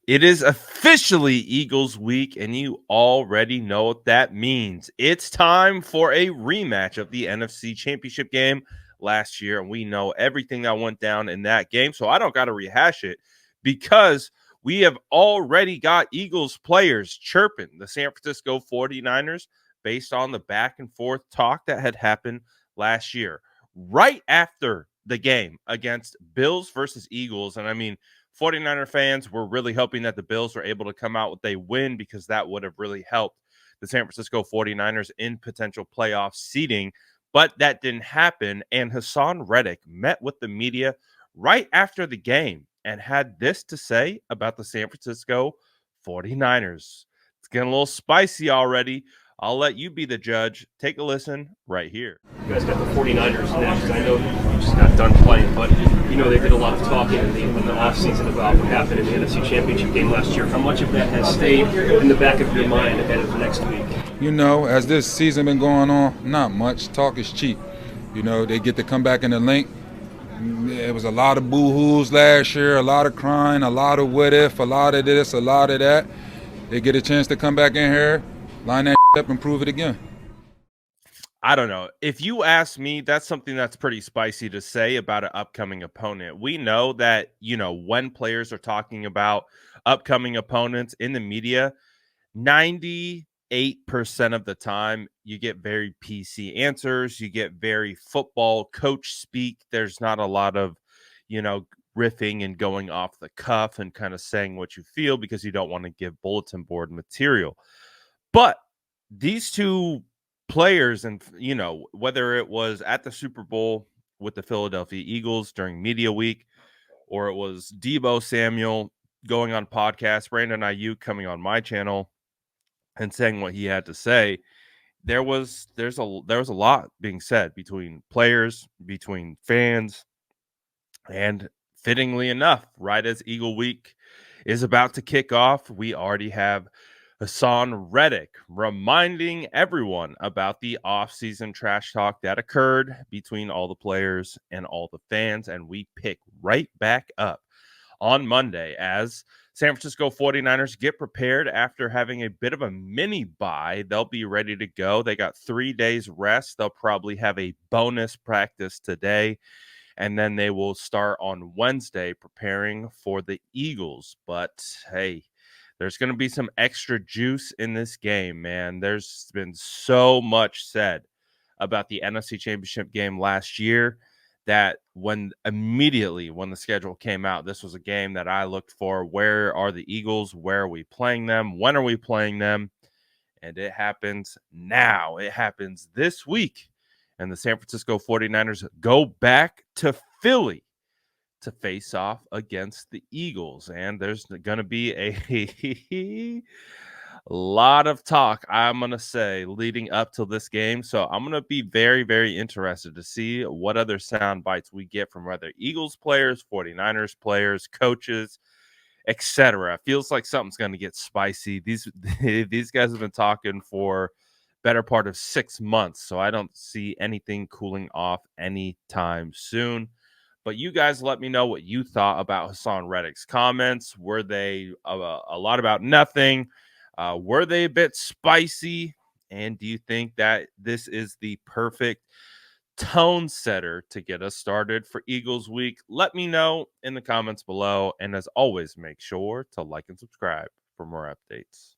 It is officially Eagles week, and you already know what that means. It's time for a rematch of the NFC Championship game last year, and we know everything that went down in that game, so I don't got to rehash it because we have already got Eagles players chirping the San Francisco 49ers based on the back and forth talk that had happened last year, right after the game against Bills versus Eagles. And I mean, 49er fans were really hoping that the Bills were able to come out with a win because that would have really helped the San Francisco 49ers in potential playoff seeding. But that didn't happen. And Hassan Reddick met with the media right after the game and had this to say about the San Francisco 49ers. It's getting a little spicy already. I'll let you be the judge. Take a listen right here. You guys got the 49ers next. I know you just got done playing, but you know they did a lot of talking in the offseason about what happened in the NFC Championship game last year. How much of that has stayed in the back of your mind ahead of next week? You know, as this season been going on, not much. Talk is cheap. You know, they get to come back in the link. It was a lot of boo-hoos last year, a lot of crying, a lot of what if, a lot of this, a lot of that. They get a chance to come back in here, line that up and prove it again. I don't know. If you ask me, that's something that's pretty spicy to say about an upcoming opponent. We know that, when players are talking about upcoming opponents in the media, 98% of the time you get very PC answers, you get very football coach speak. There's not a lot of, you know, riffing and going off the cuff and kind of saying what you feel because you don't want to give bulletin board material. But these two players, and whether it was at the Super Bowl with the Philadelphia Eagles during media week, or it was Debo Samuel going on podcasts, Brandon Ayuk coming on my channel and saying what he had to say, there was a lot being said between players, between fans, and fittingly enough, right as Eagle Week is about to kick off, we already have Hassan Reddick reminding everyone about the offseason trash talk that occurred between all the players and all the fans. And we pick right back up on Monday as San Francisco 49ers get prepared after having a bit of a mini bye. They'll be ready to go. They got 3 days rest. They'll probably have a bonus practice today, and then they will start on Wednesday preparing for the Eagles. But hey, there's going to be some extra juice in this game, man. There's been so much said about the NFC Championship game last year that immediately when the schedule came out, this was a game that I looked for. Where are the Eagles? Where are we playing them? When are we playing them? And it happens now. It happens this week. And the San Francisco 49ers go back to Philly to face off against the Eagles. And there's going to be a lot of talk, I'm going to say, leading up to this game. So I'm going to be very, very interested to see what other sound bites we get from whether Eagles players, 49ers players, coaches, etc. Feels like something's going to get spicy. These guys have been talking for better part of 6 months, so I don't see anything cooling off anytime soon. But you guys let me know what you thought about Hassan Reddick's comments. Were they a lot about nothing? Were they a bit spicy? And do you think that this is the perfect tone setter to get us started for Eagles week? Let me know in the comments below. And as always, make sure to like and subscribe for more updates.